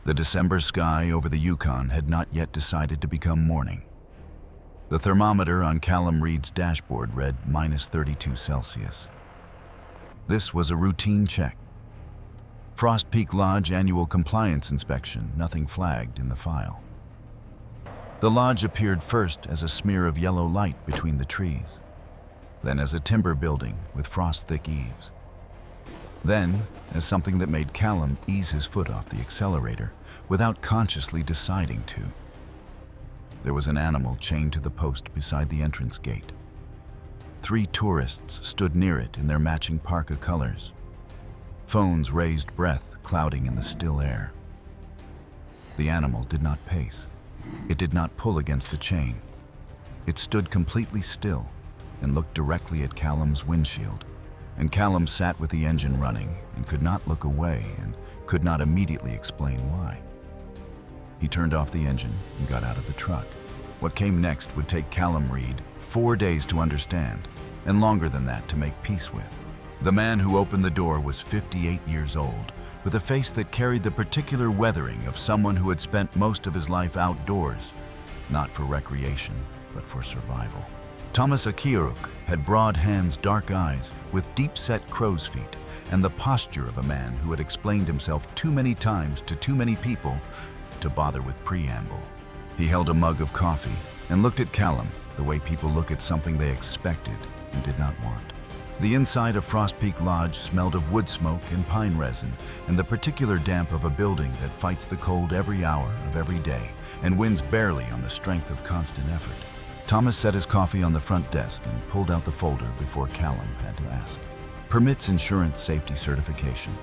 The December sky over the Yukon had not yet decided to become morning. The thermometer on Callum Reed's dashboard read -32°C. This was a routine check. Frost Peak Lodge annual compliance inspection, nothing flagged in the file. The lodge appeared first as a smear of yellow light between the trees, then as a timber building with frost-thick eaves, then as something that made Callum ease his foot off the accelerator without consciously deciding to. There was an animal chained to the post beside the entrance gate. 3 tourists stood near it in their matching parka colors. Phones raised breath clouding in the still air. The animal did not pace. It did not pull against the chain. It stood completely still and looked directly at Callum's windshield. And Callum sat with the engine running and could not look away and could not immediately explain why. He turned off the engine and got out of the truck. What came next would take Callum Reed 4 days to understand, and longer than that to make peace with. The man who opened the door was 58 years old, with a face that carried the particular weathering of someone who had spent most of his life outdoors, not for recreation, but for survival. Thomas Akiaruk had broad hands, dark eyes, with deep-set crow's feet, and the posture of a man who had explained himself too many times to too many people to bother with preamble. He held a mug of coffee and looked at Callum the way people look at something they expected and did not want. The inside of Frost Peak Lodge smelled of wood smoke and pine resin and the particular damp of a building that fights the cold every hour of every day and wins barely on the strength of constant effort. Thomas set his coffee on the front desk and pulled out the folder before Callum had to ask. Permits insurance safety certification.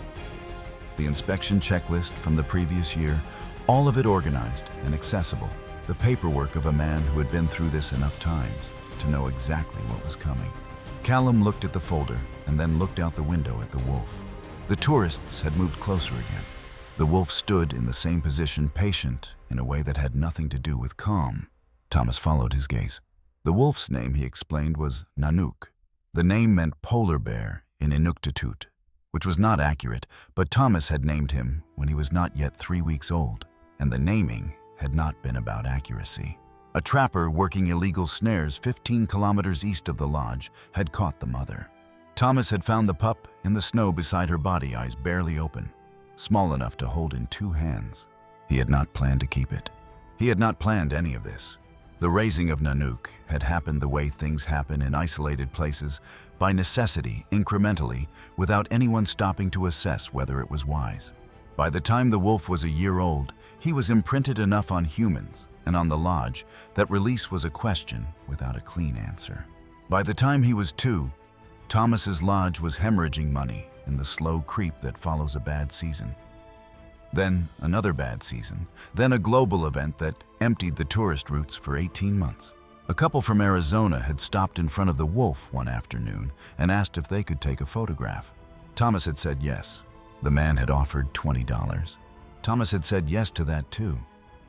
The inspection checklist from the previous year, all of it organized and accessible. The paperwork of a man who had been through this enough times to know exactly what was coming. Callum looked at the folder and then looked out the window at the wolf. The tourists had moved closer again. The wolf stood in the same position, patient in a way that had nothing to do with calm. Thomas followed his gaze. The wolf's name, he explained, was Nanook. The name meant polar bear in Inuktitut, which was not accurate, but Thomas had named him when he was not yet 3 weeks old, and the naming had not been about accuracy. A trapper working illegal snares 15 kilometers east of the lodge had caught the mother. Thomas had found the pup in the snow beside her body, eyes barely open, small enough to hold in 2 hands. He had not planned to keep it. He had not planned any of this. The raising of Nanook had happened the way things happen in isolated places, by necessity, incrementally, without anyone stopping to assess whether it was wise. By the time the wolf was a year old, he was imprinted enough on humans and on the lodge that release was a question without a clean answer. By the time he was 2, Thomas's lodge was hemorrhaging money in the slow creep that follows a bad season. Then another bad season, then a global event that emptied the tourist routes for 18 months. A couple from Arizona had stopped in front of the wolf one afternoon and asked if they could take a photograph. Thomas had said yes. The man had offered $20. Thomas had said yes to that too.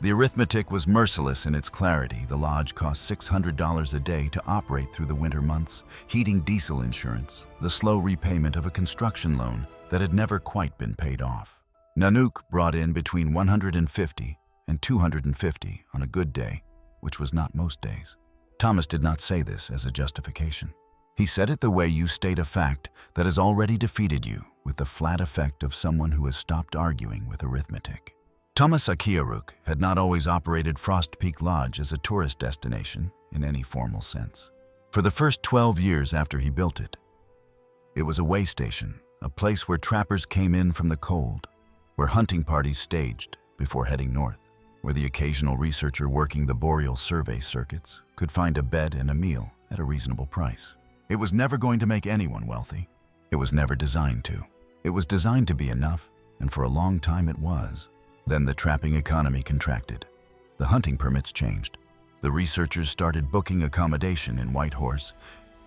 The arithmetic was merciless in its clarity. The lodge cost $600 a day to operate through the winter months, heating, diesel insurance, the slow repayment of a construction loan that had never quite been paid off. Nanook brought in between $150 and $250 on a good day, which was not most days. Thomas did not say this as a justification. He said it the way you state a fact that has already defeated you, with the flat effect of someone who has stopped arguing with arithmetic. Thomas Akiaruk had not always operated Frost Peak Lodge as a tourist destination in any formal sense. For the first 12 years after he built it, it was a way station, a place where trappers came in from the cold, where hunting parties staged before heading north, where the occasional researcher working the boreal survey circuits could find a bed and a meal at a reasonable price. It was never going to make anyone wealthy. It was never designed to. It was designed to be enough, and for a long time it was. Then the trapping economy contracted. The hunting permits changed. The researchers started booking accommodation in Whitehorse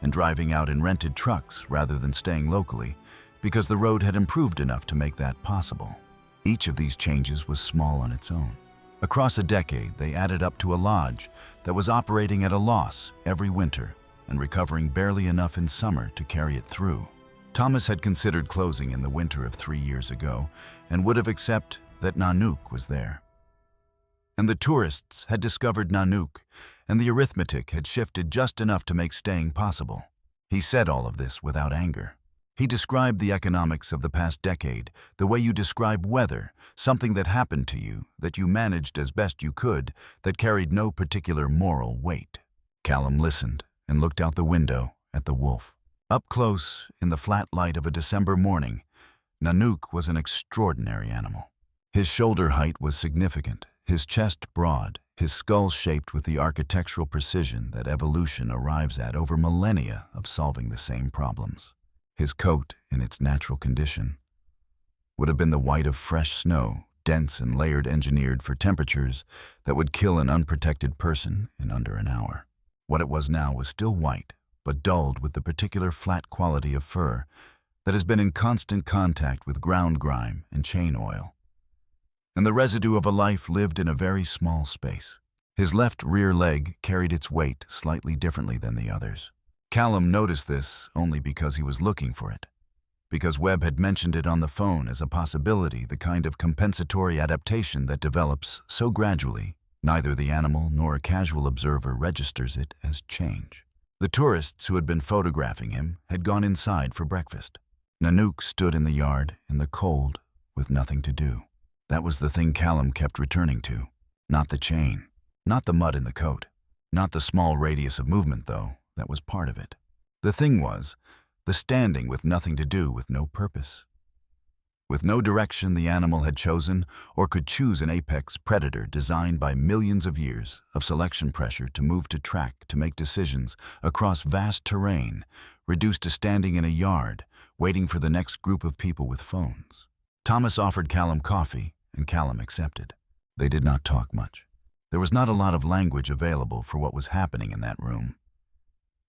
and driving out in rented trucks rather than staying locally because the road had improved enough to make that possible. Each of these changes was small on its own. Across a decade, they added up to a lodge that was operating at a loss every winter and recovering barely enough in summer to carry it through. Thomas had considered closing in the winter of 3 years ago and would have accepted that Nanook was there. And the tourists had discovered Nanook, and the arithmetic had shifted just enough to make staying possible. He said all of this without anger. He described the economics of the past decade, the way you describe weather, something that happened to you, that you managed as best you could, that carried no particular moral weight. Callum listened and looked out the window at the wolf. Up close, in the flat light of a December morning, Nanook was an extraordinary animal. His shoulder height was significant, his chest broad, his skull shaped with the architectural precision that evolution arrives at over millennia of solving the same problems. His coat, in its natural condition, would have been the white of fresh snow, dense and layered, engineered for temperatures that would kill an unprotected person in under an hour. What it was now was still white, but dulled with the particular flat quality of fur that has been in constant contact with ground grime and chain oil. And the residue of a life lived in a very small space. His left rear leg carried its weight slightly differently than the others. Callum noticed this only because he was looking for it, because Webb had mentioned it on the phone as a possibility, the kind of compensatory adaptation that develops so gradually, neither the animal nor a casual observer registers it as change. The tourists who had been photographing him had gone inside for breakfast. Nanook stood in the yard, in the cold, with nothing to do. That was the thing Callum kept returning to. Not the chain, not the mud in the coat, not the small radius of movement, though. That was part of it. The thing was, the standing with nothing to do, with no purpose. With no direction the animal had chosen or could choose, an apex predator designed by millions of years of selection pressure to move to track, to make decisions across vast terrain, reduced to standing in a yard, waiting for the next group of people with phones. Thomas offered Callum coffee, and Callum accepted. They did not talk much. There was not a lot of language available for what was happening in that room.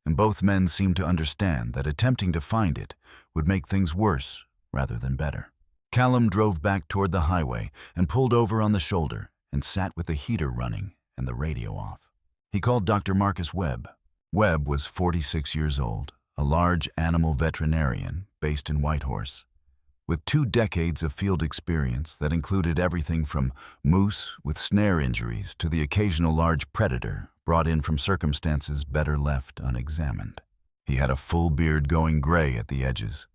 And both men seemed to understand that attempting to find it would make things worse rather than better. Callum drove back toward the highway and pulled over on the shoulder and sat with the heater running and the radio off. He called Dr. Marcus Webb. Webb was 46 years old, a large animal veterinarian based in Whitehorse, with 2 decades of field experience that included everything from moose with snare injuries to the occasional large predator brought in from circumstances better left unexamined. He had a full beard going gray at the edges,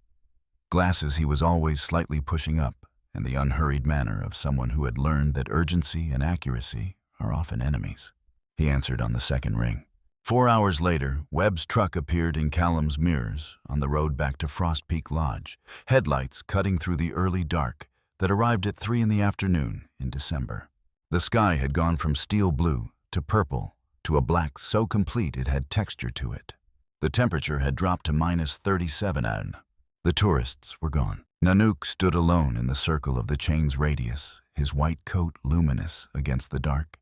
glasses he was always slightly pushing up, and the unhurried manner of someone who had learned that urgency and accuracy are often enemies. He answered on the second ring. 4 hours later, Webb's truck appeared in Callum's mirrors on the road back to Frost Peak Lodge, headlights cutting through the early dark that arrived at 3 in the afternoon in December. The sky had gone from steel blue to purple to a black so complete it had texture to it. The temperature had dropped to -37 and the tourists were gone. Nanook stood alone in the circle of the chain's radius, his white coat luminous against the dark,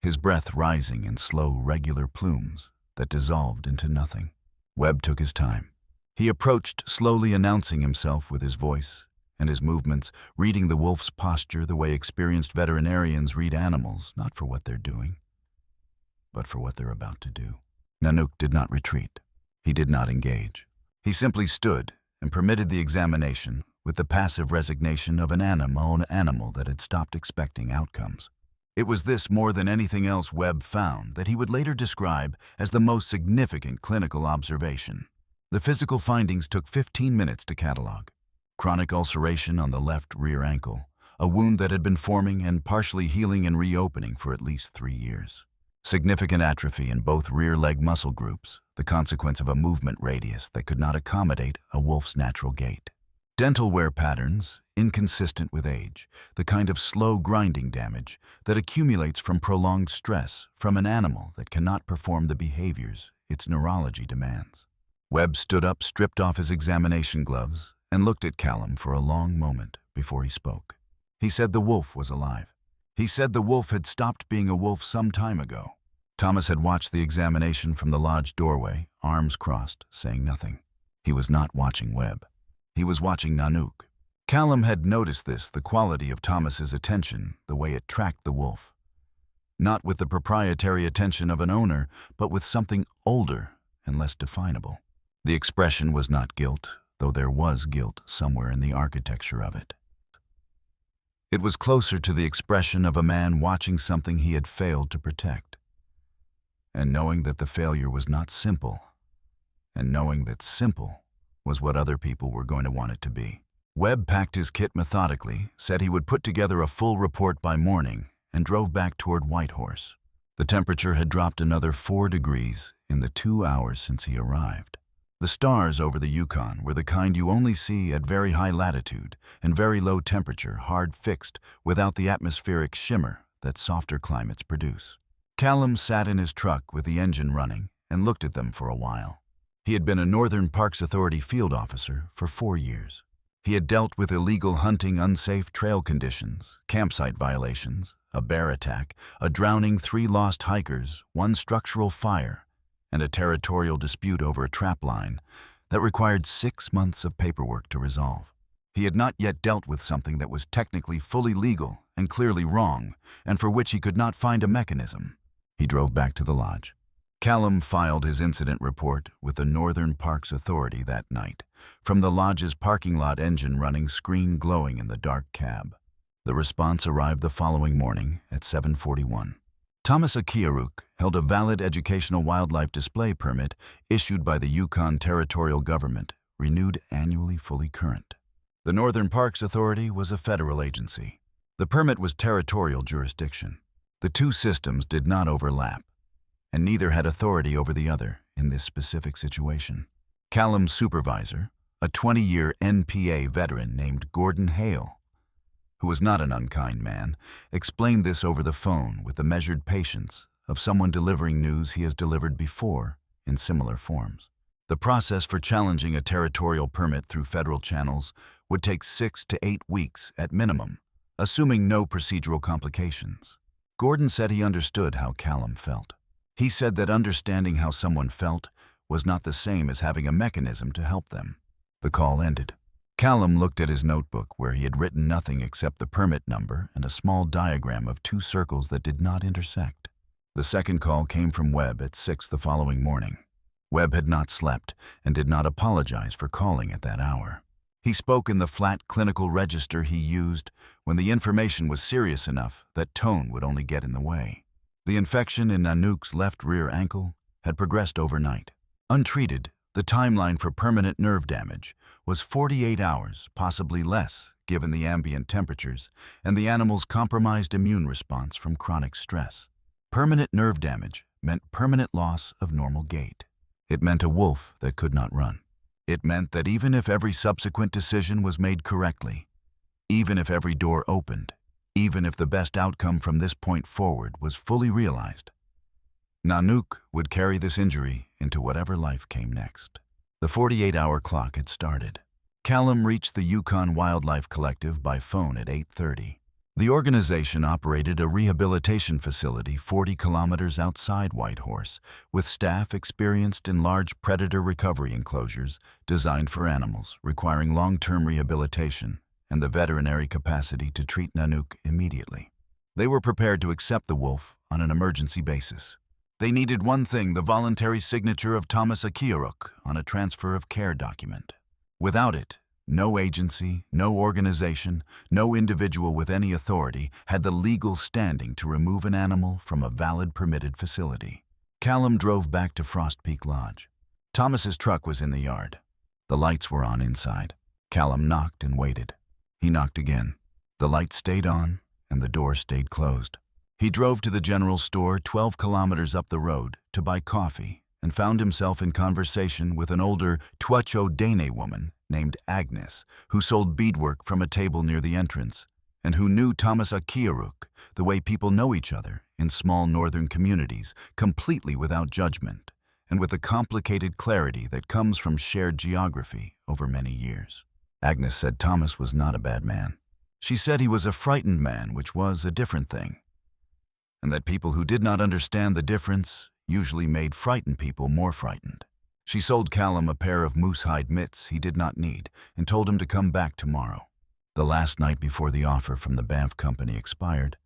his breath rising in slow, regular plumes that dissolved into nothing. Webb took his time. He approached, slowly announcing himself with his voice and his movements, reading the wolf's posture the way experienced veterinarians read animals, not for what they're doing, but for what they're about to do. Nanook did not retreat. He did not engage. He simply stood and permitted the examination with the passive resignation of an animal that had stopped expecting outcomes. It was this more than anything else Webb found that he would later describe as the most significant clinical observation. The physical findings took 15 minutes to catalog. Chronic ulceration on the left rear ankle, a wound that had been forming and partially healing and reopening for at least 3 years. Significant atrophy in both rear leg muscle groups, the consequence of a movement radius that could not accommodate a wolf's natural gait. Dental wear patterns, inconsistent with age, the kind of slow grinding damage that accumulates from prolonged stress from an animal that cannot perform the behaviors its neurology demands. Webb stood up, stripped off his examination gloves, and looked at Callum for a long moment before he spoke. He said the wolf was alive. He said the wolf had stopped being a wolf some time ago. Thomas had watched the examination from the lodge doorway, arms crossed, saying nothing. He was not watching Webb. He was watching Nanook. Callum had noticed this, the quality of Thomas's attention, the way it tracked the wolf. Not with the proprietary attention of an owner, but with something older and less definable. The expression was not guilt, though there was guilt somewhere in the architecture of it. It was closer to the expression of a man watching something he had failed to protect, and knowing that the failure was not simple, and knowing that simple was what other people were going to want it to be. Webb packed his kit methodically, said he would put together a full report by morning, and drove back toward Whitehorse. The temperature had dropped another 4 degrees in the 2 hours since he arrived. The stars over the Yukon were the kind you only see at very high latitude and very low temperature, hard fixed, without the atmospheric shimmer that softer climates produce. Callum sat in his truck with the engine running and looked at them for a while. He had been a Northern Parks Authority field officer for 4 years. He had dealt with illegal hunting, unsafe trail conditions, campsite violations, a bear attack, a drowning, 3 lost hikers, 1 structural fire, and a territorial dispute over a trap line that required 6 months of paperwork to resolve. He had not yet dealt with something that was technically fully legal and clearly wrong, and for which he could not find a mechanism. He drove back to the lodge. Callum filed his incident report with the Northern Parks Authority that night, from the lodge's parking lot, engine running, screen glowing in the dark cab. The response arrived the following morning at 7:41. Thomas Akiaruk held a valid educational wildlife display permit issued by the Yukon Territorial Government, renewed annually, fully current. The Northern Parks Authority was a federal agency. The permit was territorial jurisdiction. The 2 systems did not overlap, and neither had authority over the other in this specific situation. Callum's supervisor, a 20-year NPA veteran named Gordon Hale, who was not an unkind man, explained this over the phone with the measured patience of someone delivering news he has delivered before in similar forms. The process for challenging a territorial permit through federal channels would take 6 to 8 weeks at minimum, assuming no procedural complications. Gordon said he understood how Callum felt. He said that understanding how someone felt was not the same as having a mechanism to help them. The call ended. Callum looked at his notebook where he had written nothing except the permit number and a small diagram of 2 circles that did not intersect. The second call came from Webb at 6 the following morning. Webb had not slept and did not apologize for calling at that hour. He spoke in the flat clinical register he used when the information was serious enough that tone would only get in the way. The infection in Nanook's left rear ankle had progressed overnight. Untreated, the timeline for permanent nerve damage was 48 hours, possibly less, given the ambient temperatures and the animal's compromised immune response from chronic stress. Permanent nerve damage meant permanent loss of normal gait. It meant a wolf that could not run. It meant that even if every subsequent decision was made correctly, even if every door opened, even if the best outcome from this point forward was fully realized, Nanook would carry this injury into whatever life came next. The 48-hour clock had started. Callum reached the Yukon Wildlife Collective by phone at 8:30. The organization operated a rehabilitation facility 40 kilometers outside Whitehorse, with staff experienced in large predator recovery enclosures designed for animals requiring long-term rehabilitation and the veterinary capacity to treat Nanook immediately. They were prepared to accept the wolf on an emergency basis. They needed one thing: the voluntary signature of Thomas Akiaruk on a transfer of care document. Without it, no agency, no organization, no individual with any authority had the legal standing to remove an animal from a valid permitted facility. Callum drove back to Frost Peak Lodge. Thomas's truck was in the yard. The lights were on inside. Callum knocked and waited. He knocked again. The lights stayed on and the door stayed closed. He drove to the general store 12 kilometers up the road to buy coffee and found himself in conversation with an older Tuacho Dene woman named Agnes, who sold beadwork from a table near the entrance and who knew Thomas Akiaruk the way people know each other in small northern communities, completely without judgment and with the complicated clarity that comes from shared geography over many years. Agnes said Thomas was not a bad man. She said he was a frightened man, which was a different thing, and that people who did not understand the difference usually made frightened people more frightened. She sold Callum a pair of moose-hide mitts he did not need and told him to come back tomorrow. The last night before the offer from the Banff company expired,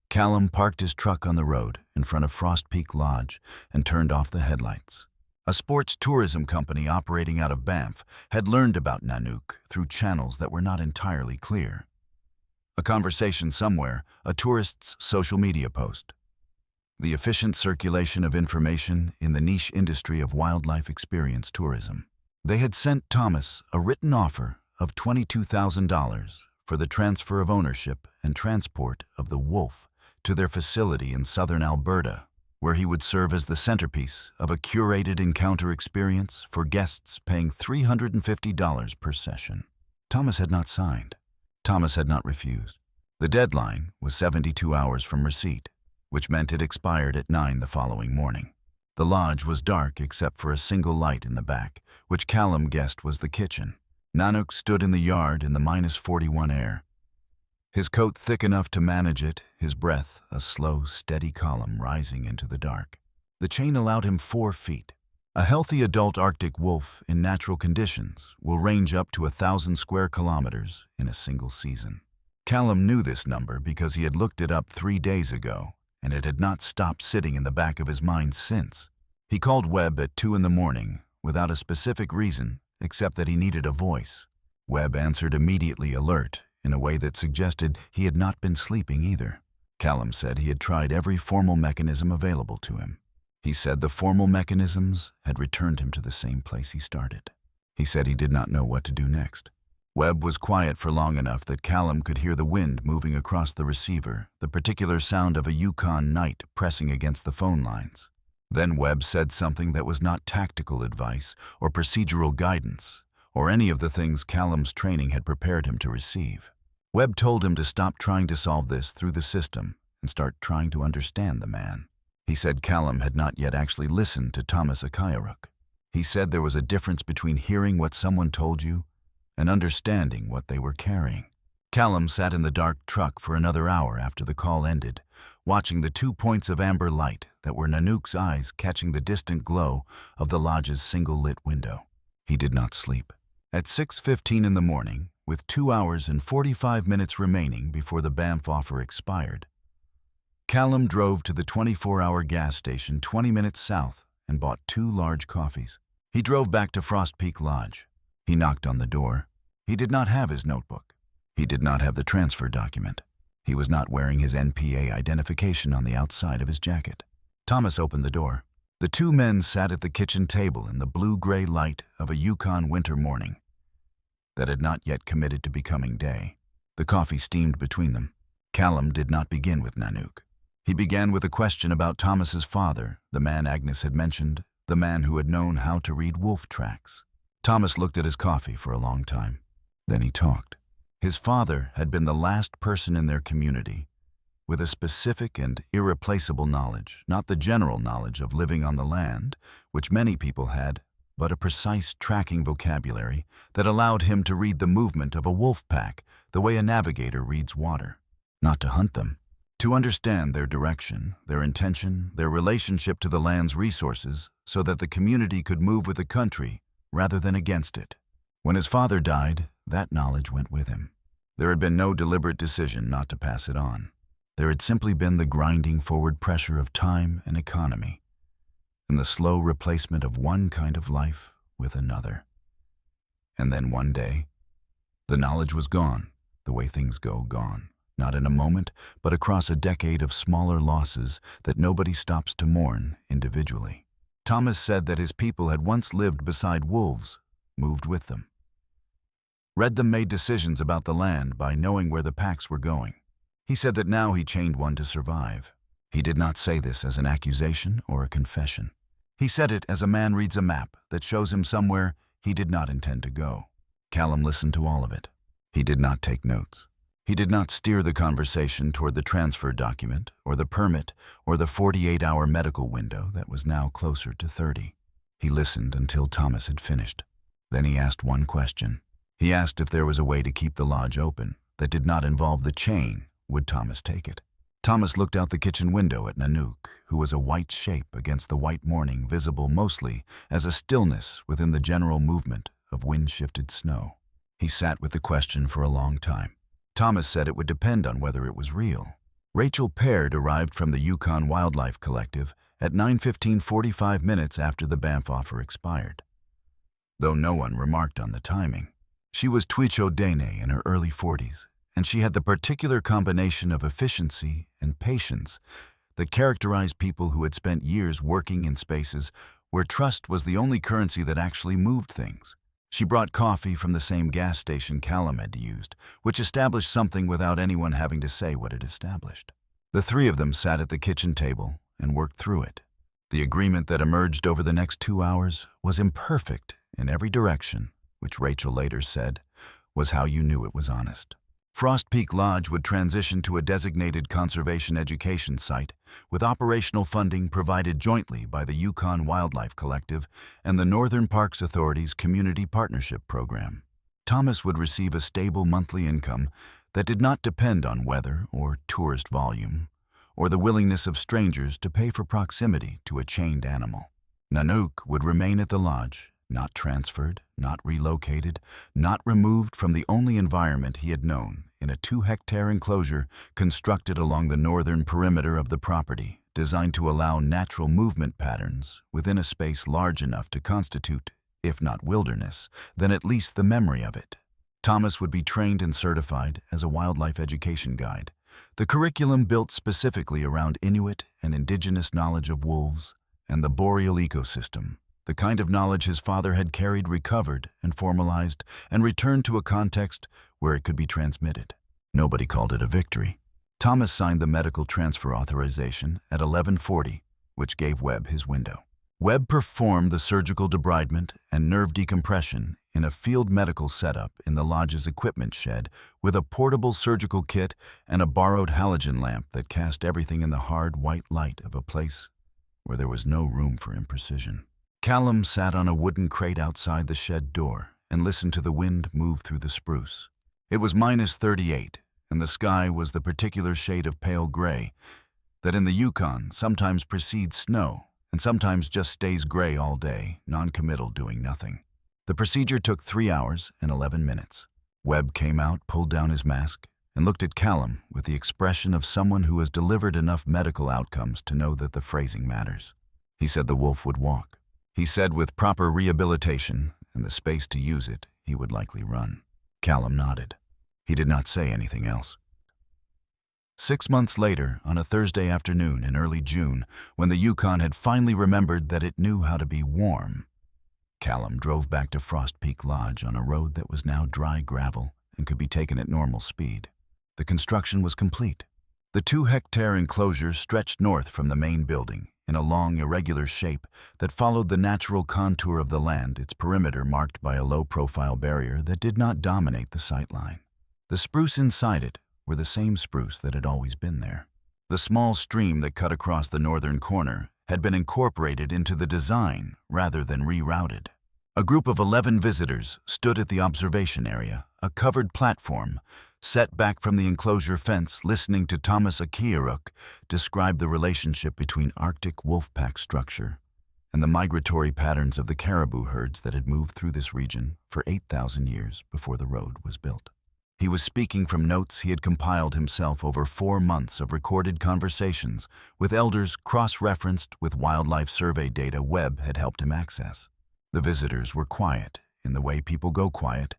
Callum parked his truck on the road in front of Frost Peak Lodge and turned off the headlights. A sports tourism company operating out of Banff had learned about Nanook through channels that were not entirely clear. A conversation somewhere, a tourist's social media post. The efficient circulation of information in the niche industry of wildlife experience tourism. They had sent Thomas a written offer of $22,000 for the transfer of ownership and transport of the wolf to their facility in southern Alberta, where he would serve as the centerpiece of a curated encounter experience for guests paying $350 per session. Thomas had not signed. Thomas had not refused. The deadline was 72 hours from receipt, which meant it expired at 9 the following morning. The lodge was dark except for a single light in the back, which Callum guessed was the kitchen. Nanook stood in the yard in the -41 air. His coat thick enough to manage it, his breath a slow, steady column rising into the dark. The chain allowed him 4 feet. A healthy adult Arctic wolf in natural conditions will range up to 1,000 square kilometers in a single season. Callum knew this number because he had looked it up 3 days ago, and it had not stopped sitting in the back of his mind since. He called Webb at 2 in the morning without a specific reason except that he needed a voice. Webb answered immediately, alert, in a way that suggested he had not been sleeping either. Callum said he had tried every formal mechanism available to him. He said the formal mechanisms had returned him to the same place he started. He said he did not know what to do next. Webb was quiet for long enough that Callum could hear the wind moving across the receiver, the particular sound of a Yukon night pressing against the phone lines. Then Webb said something that was not tactical advice or procedural guidance, or any of the things Callum's training had prepared him to receive. Webb told him to stop trying to solve this through the system and start trying to understand the man. He said Callum had not yet actually listened to Thomas Akayaruk. He said there was a difference between hearing what someone told you and understanding what they were carrying. Callum sat in the dark truck for another hour after the call ended, watching the 2 points of amber light that were Nanook's eyes catching the distant glow of the lodge's single-lit window. He did not sleep. At 6:15 in the morning, with 2 hours and 45 minutes remaining before the Banff offer expired, Callum drove to the 24-hour gas station 20 minutes south and bought 2 large coffees. He drove back to Frost Peak Lodge. He knocked on the door. He did not have his notebook. He did not have the transfer document. He was not wearing his NPA identification on the outside of his jacket. Thomas opened the door. The 2 men sat at the kitchen table in the blue-gray light of a Yukon winter morning that had not yet committed to becoming day. The coffee steamed between them. Callum did not begin with Nanook. He began with a question about Thomas's father, the man Agnes had mentioned, the man who had known how to read wolf tracks. Thomas looked at his coffee for a long time. Then he talked. His father had been the last person in their community with a specific and irreplaceable knowledge, not the general knowledge of living on the land, which many people had, but a precise tracking vocabulary that allowed him to read the movement of a wolf pack the way a navigator reads water. Not to hunt them, to understand their direction, their intention, their relationship to the land's resources so that the community could move with the country rather than against it. When his father died, that knowledge went with him. There had been no deliberate decision not to pass it on. There had simply been the grinding forward pressure of time and economy, and the slow replacement of one kind of life with another. And then one day, the knowledge was gone, the way things go gone, not in a moment, but across a decade of smaller losses that nobody stops to mourn individually. Thomas said that his people had once lived beside wolves, moved with them. Read them made decisions about the land by knowing where the packs were going. He said that now he chained one to survive. He did not say this as an accusation or a confession. He said it as a man reads a map that shows him somewhere he did not intend to go. Callum listened to all of it. He did not take notes. He did not steer the conversation toward the transfer document or the permit or the 48-hour medical window that was now closer to 30. He listened until Thomas had finished. Then he asked one question. He asked if there was a way to keep the lodge open that did not involve the chain. Would Thomas take it? Thomas looked out the kitchen window at Nanook, who was a white shape against the white morning, visible mostly as a stillness within the general movement of wind-shifted snow. He sat with the question for a long time. Thomas said it would depend on whether it was real. Rachel Peard arrived from the Yukon Wildlife Collective at 9:45 minutes after the Banff offer expired. Though no one remarked on the timing. She was Twicho Dene in her early 40s and she had the particular combination of efficiency and patience that characterized people who had spent years working in spaces where trust was the only currency that actually moved things. She brought coffee from the same gas station Callum had used, which established something without anyone having to say what it established. The three of them sat at the kitchen table and worked through it. The agreement that emerged over the next 2 hours was imperfect in every direction, which Rachel later said was how you knew it was honest. Frost Peak Lodge would transition to a designated conservation education site, with operational funding provided jointly by the Yukon Wildlife Collective and the Northern Parks Authority's Community Partnership Program. Thomas would receive a stable monthly income that did not depend on weather or tourist volume, or the willingness of strangers to pay for proximity to a chained animal. Nanook would remain at the lodge, not transferred, not relocated, not removed from the only environment he had known, in a 2-hectare enclosure constructed along the northern perimeter of the property, designed to allow natural movement patterns within a space large enough to constitute, if not wilderness, then at least the memory of it. Thomas would be trained and certified as a wildlife education guide, the curriculum built specifically around Inuit and indigenous knowledge of wolves and the boreal ecosystem, the kind of knowledge his father had carried, recovered, and formalized, and returned to a context where it could be transmitted. Nobody called it a victory. Thomas signed the medical transfer authorization at 11:40, which gave Webb his window. Webb performed the surgical debridement and nerve decompression in a field medical setup in the lodge's equipment shed with a portable surgical kit and a borrowed halogen lamp that cast everything in the hard white light of a place where there was no room for imprecision. Callum sat on a wooden crate outside the shed door and listened to the wind move through the spruce. It was -38, and the sky was the particular shade of pale gray that in the Yukon sometimes precedes snow and sometimes just stays gray all day, non-committal, doing nothing. The procedure took 3 hours and 11 minutes. Webb came out, pulled down his mask, and looked at Callum with the expression of someone who has delivered enough medical outcomes to know that the phrasing matters. He said the wolf would walk. He said with proper rehabilitation and the space to use it, he would likely run. Callum nodded. He did not say anything else. 6 months later, on a Thursday afternoon in early June, when the Yukon had finally remembered that it knew how to be warm, Callum drove back to Frost Peak Lodge on a road that was now dry gravel and could be taken at normal speed. The construction was complete. The 2-hectare enclosure stretched north from the main building in a long, irregular shape that followed the natural contour of the land, its perimeter marked by a low-profile barrier that did not dominate the sightline. The spruce inside it were the same spruce that had always been there. The small stream that cut across the northern corner had been incorporated into the design rather than rerouted. A group of 11 visitors stood at the observation area, a covered platform, set back from the enclosure fence, listening to Thomas Akiaruk describe the relationship between Arctic wolf pack structure and the migratory patterns of the caribou herds that had moved through this region for 8,000 years before the road was built. He was speaking from notes he had compiled himself over 4 months of recorded conversations with elders cross-referenced with wildlife survey data Webb had helped him access. The visitors were quiet in the way people go quiet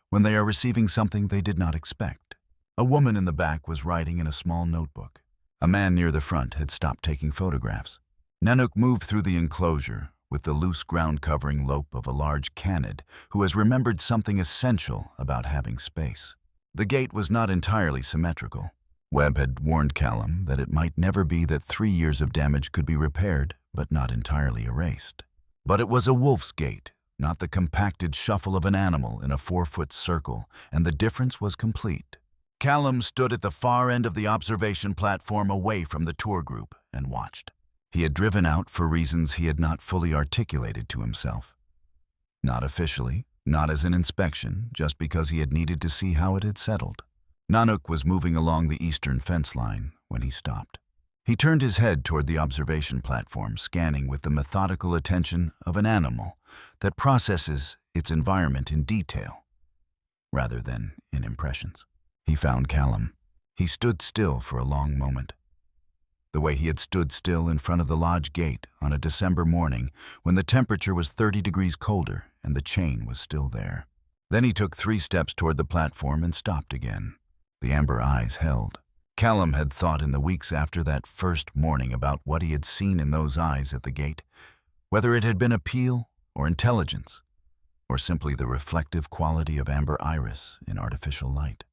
when they are receiving something they did not expect. A woman in the back was writing in a small notebook. A man near the front had stopped taking photographs. Nanook moved through the enclosure with the loose ground-covering lope of a large canid who has remembered something essential about having space. The gate was not entirely symmetrical. Webb had warned Callum that it might never be that 3 years of damage could be repaired, but not entirely erased. But it was a wolf's gait, not the compacted shuffle of an animal in a 4-foot circle, and the difference was complete. Callum stood at the far end of the observation platform away from the tour group and watched. He had driven out for reasons he had not fully articulated to himself. Not officially, not as an inspection, just because he had needed to see how it had settled. Nanook was moving along the eastern fence line when he stopped. He turned his head toward the observation platform, scanning with the methodical attention of an animal that processes its environment in detail, rather than in impressions. He found Callum. He stood still for a long moment, the way he had stood still in front of the lodge gate on a December morning when the temperature was 30 degrees colder and the chain was still there. Then he took 3 steps toward the platform and stopped again. The amber eyes held. Callum had thought in the weeks after that first morning about what he had seen in those eyes at the gate, whether it had been appeal or intelligence, or simply the reflective quality of amber iris in artificial light.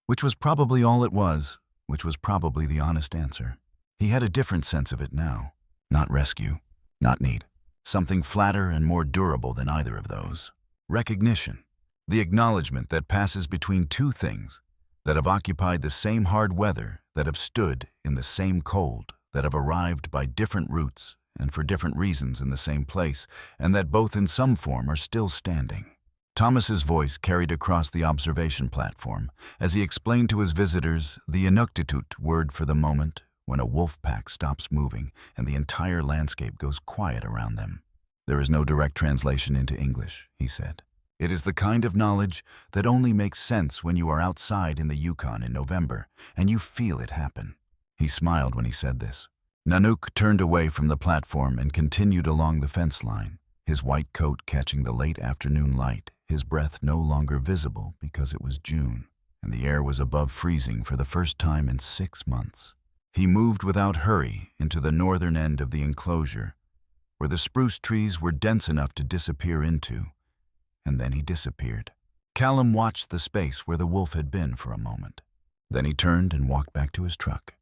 Which was probably all it was, which was probably the honest answer. He had a different sense of it now. Not rescue, not need. Something flatter and more durable than either of those. Recognition. The acknowledgement that passes between two things, that have occupied the same hard weather, that have stood in the same cold, that have arrived by different routes and for different reasons in the same place, and that both in some form are still standing. Thomas's voice carried across the observation platform as he explained to his visitors the Inuktitut word for the moment when a wolf pack stops moving and the entire landscape goes quiet around them. There is no direct translation into English, he said. It is the kind of knowledge that only makes sense when you are outside in the Yukon in November and you feel it happen. He smiled when he said this. Nanook turned away from the platform and continued along the fence line, his white coat catching the late afternoon light, his breath no longer visible because it was June, and the air was above freezing for the first time in 6 months. He moved without hurry into the northern end of the enclosure, where the spruce trees were dense enough to disappear into, and then he disappeared. Callum watched the space where the wolf had been for a moment. Then he turned and walked back to his truck.